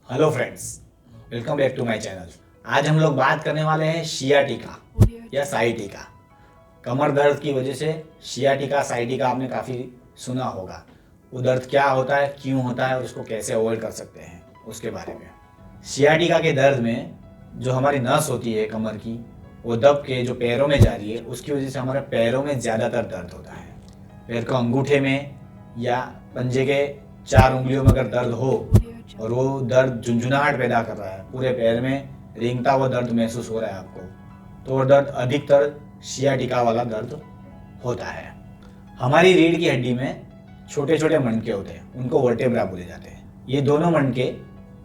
Hello friends, welcome back to my channel. आज हम लोग बात करने वाले हैं शियाटिका या साइटिका। कमर दर्द की वजह से शियाटिका साइटिका आपने काफ़ी सुना होगा। वो दर्द क्या होता है, क्यों होता है और उसको कैसे अवॉइड कर सकते हैं, उसके बारे में। शियाटिका के दर्द में जो हमारी नस होती है कमर की, वो दब के जो पैरों में जा रही है, उसकी वजह से हमारे पैरों में ज़्यादातर दर्द होता है। पैर को अंगूठे में या पंजे के 4 उंगलियों में अगर दर्द हो और वो दर्द झुंझुनाहट पैदा कर रहा है, पूरे पैर में रेंगता हुआ दर्द महसूस हो रहा है आपको, तो वो दर्द अधिकतर शियाटिका वाला दर्द होता है। हमारी रीढ़ की हड्डी में छोटे छोटे मणके होते हैं, उनको वर्टेब्रा बोले जाते हैं। ये दोनों मणके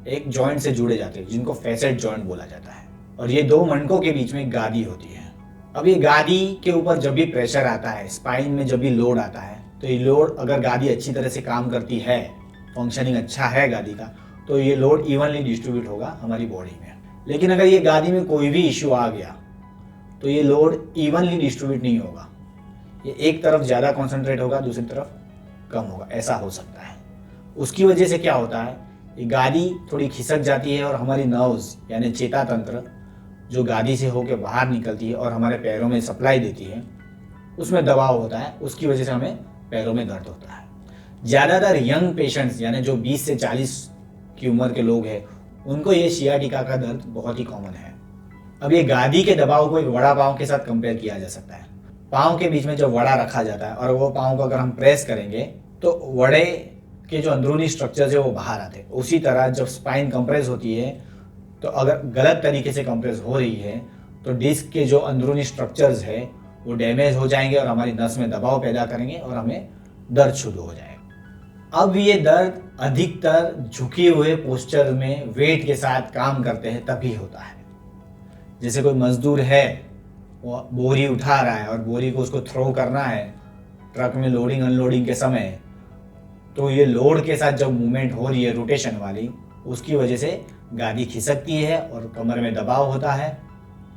एक जॉइंट से जुड़े जाते हैं, जिनको फैसेट जॉइंट बोला जाता है। और ये दो मणकों के बीच में एक गादी होती है। अब ये गादी के ऊपर जब भी प्रेशर आता है, स्पाइन में जब भी लोड आता है, तो ये लोड, अगर गादी अच्छी तरह से काम करती है, फंक्शनिंग अच्छा है गादी का, तो ये लोड इवनली डिस्ट्रीब्यूट होगा हमारी बॉडी में। लेकिन अगर ये गादी में कोई भी इश्यू आ गया तो ये लोड इवनली डिस्ट्रीब्यूट नहीं होगा। ये एक तरफ ज़्यादा कॉन्सेंट्रेट होगा, दूसरी तरफ कम होगा, ऐसा हो सकता है। उसकी वजह से क्या होता है, ये गादी थोड़ी खिसक जाती है और हमारी नर्व्स यानी चेता तंत्र जो गादी से होकर बाहर निकलती है और हमारे पैरों में सप्लाई देती है, उसमें दबाव होता है। उसकी वजह से हमें पैरों में दर्द होता है। ज़्यादातर यंग पेशेंट्स यानी जो 20 से 40 की उम्र के लोग हैं, उनको ये शियाटिका का दर्द बहुत ही कॉमन है। अब ये गादी के दबाव को एक वड़ा पाव के साथ कंपेयर किया जा सकता है। पाँव के बीच में जब वड़ा रखा जाता है और वो पाँव को अगर हम प्रेस करेंगे तो वड़े के जो अंदरूनी स्ट्रक्चर्स है वो बाहर आते हैं। उसी तरह जब स्पाइन कंप्रेस होती है, तो अगर गलत तरीके से कंप्रेस हो रही है तो डिस्क के जो अंदरूनी स्ट्रक्चर्स है वो डैमेज हो जाएंगे और हमारी नस में दबाव पैदा करेंगे और हमें दर्द शुरू हो जाएगा। अब ये दर्द अधिकतर झुके हुए पोस्चर में वेट के साथ काम करते हैं तभी होता है। जैसे कोई मजदूर है, वो बोरी उठा रहा है और बोरी को उसको थ्रो करना है ट्रक में लोडिंग अनलोडिंग के समय, तो ये लोड के साथ जब मूवमेंट हो रही है रोटेशन वाली, उसकी वजह से गादी खिसकती है और कमर में दबाव होता है,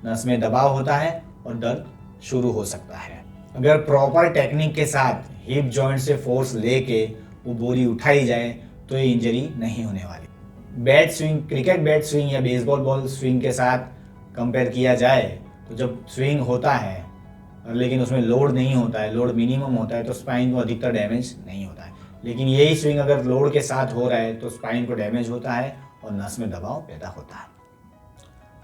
नस में दबाव होता है और दर्द शुरू हो सकता है। अगर प्रॉपर टेक्निक के साथ हिप जॉइंट से फोर्स लेके वो बोरी उठाई जाए तो ये इंजरी नहीं होने वाली। Bat swing, cricket bat swing या बेसबॉल बॉल स्विंग के साथ कंपेयर किया जाए तो जब स्विंग होता है और लेकिन उसमें लोड नहीं होता है, लोड मिनिमम होता है, तो स्पाइन को अधिकतर डैमेज नहीं होता है। लेकिन यही स्विंग अगर लोड के साथ हो रहा है तो स्पाइन को डैमेज होता है और नस में दबाव पैदा होता है।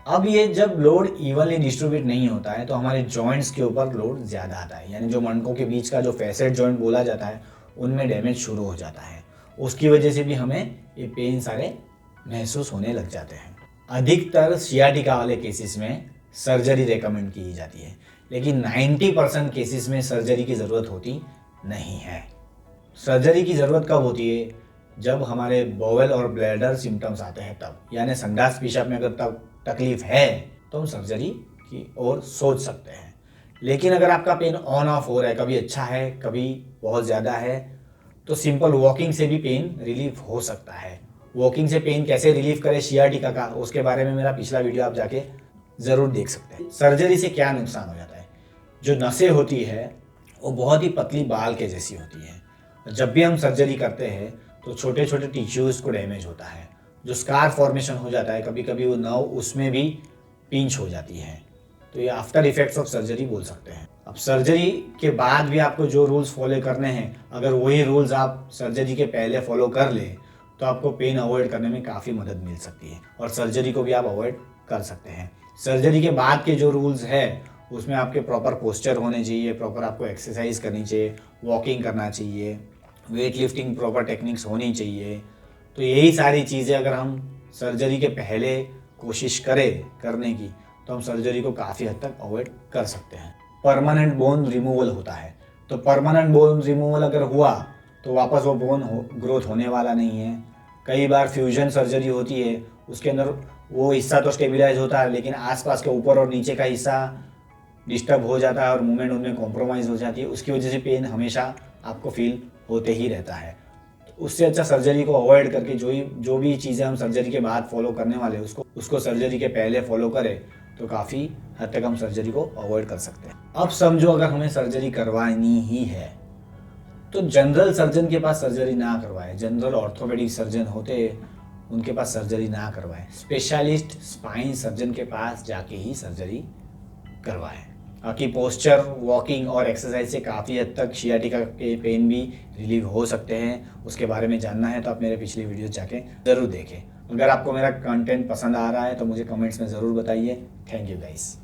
अब ये जब लोड इवनली डिस्ट्रीब्यूट नहीं होता है तो हमारे जॉइंट्स के ऊपर लोड ज़्यादा आता है, यानी जो मणकों के बीच का जो फैसेट जॉइंट बोला जाता है, उनमें डैमेज शुरू हो जाता है। उसकी वजह से भी हमें ये पेन सारे महसूस होने लग जाते हैं। अधिकतर सियाटिका वाले केसेस में सर्जरी रेकमेंड की जाती है, लेकिन 90% केसेस में सर्जरी की ज़रूरत होती नहीं है। सर्जरी की ज़रूरत कब होती है, जब हमारे बोवेल और ब्लैडर सिम्टम्स आते हैं तब, यानी संडास पेशाब में अगर तब तकलीफ है तो हम सर्जरी की ओर सोच सकते हैं। लेकिन अगर आपका पेन ऑन ऑफ हो रहा है, कभी अच्छा है कभी बहुत ज़्यादा है, तो सिंपल वॉकिंग से भी पेन रिलीफ हो सकता है। वॉकिंग से पेन कैसे रिलीफ करे सियाटिका का, उसके बारे में मेरा पिछला वीडियो आप जाके ज़रूर देख सकते हैं। सर्जरी से क्या नुकसान हो जाता है, जो नसें होती है वो बहुत ही पतली बाल के जैसी होती है। जब भी हम सर्जरी करते हैं तो छोटे छोटे टिश्यूज़ को डैमेज होता है, जो स्कार फॉर्मेशन हो जाता है, कभी कभी वो नर्व उसमें भी पिंच हो जाती है, तो ये आफ्टर इफेक्ट्स ऑफ सर्जरी बोल सकते हैं। अब सर्जरी के बाद भी आपको जो रूल्स फॉलो करने हैं, अगर वही रूल्स आप सर्जरी के पहले फॉलो कर ले तो आपको पेन अवॉइड करने में काफ़ी मदद मिल सकती है और सर्जरी को भी आप अवॉइड कर सकते हैं। सर्जरी के बाद के जो रूल्स है उसमें आपके प्रॉपर पोस्चर होने चाहिए, प्रॉपर आपको एक्सरसाइज करनी चाहिए, वॉकिंग करना चाहिए, वेट लिफ्टिंग प्रॉपर टेक्निक्स होनी चाहिए। तो यही सारी चीज़ें अगर हम सर्जरी के पहले कोशिश करें करने की, तो हम सर्जरी को काफ़ी हद तक अवॉइड कर सकते हैं। परमानेंट बोन रिमूवल होता है, तो परमानेंट बोन रिमूवल अगर हुआ तो वापस वो बोन ग्रोथ होने वाला नहीं है। कई बार फ्यूजन सर्जरी होती है, उसके अंदर वो हिस्सा तो स्टेबिलाइज होता है, लेकिन आसपास के ऊपर और नीचे का हिस्सा डिस्टर्ब हो जाता है और मूवमेंट उनमें कॉम्प्रोमाइज़ हो जाती है। उसकी वजह से पेन हमेशा आपको फील होते ही रहता है। उससे अच्छा सर्जरी को अवॉइड करके जो भी चीज़ें हम सर्जरी के बाद फॉलो करने वाले हैं उसको सर्जरी के पहले फॉलो करें तो काफ़ी हद तक हम सर्जरी को अवॉइड कर सकते हैं। अब समझो अगर हमें सर्जरी करवानी ही है तो जनरल सर्जन के पास सर्जरी ना करवाएं। जनरल ऑर्थोपेडिक सर्जन होते उनके पास सर्जरी ना करवाएं। स्पेशलिस्ट स्पाइन सर्जन के पास जाके ही सर्जरी करवाएं। बाकी पोस्चर, वॉकिंग और एक्सरसाइज से काफ़ी हद तक सियाटिका के पेन भी रिलीव हो सकते हैं। उसके बारे में जानना है तो आप मेरे पिछली वीडियो जाके ज़रूर देखें। अगर आपको मेरा कंटेंट पसंद आ रहा है तो मुझे कमेंट्स में ज़रूर बताइए। Thank you guys.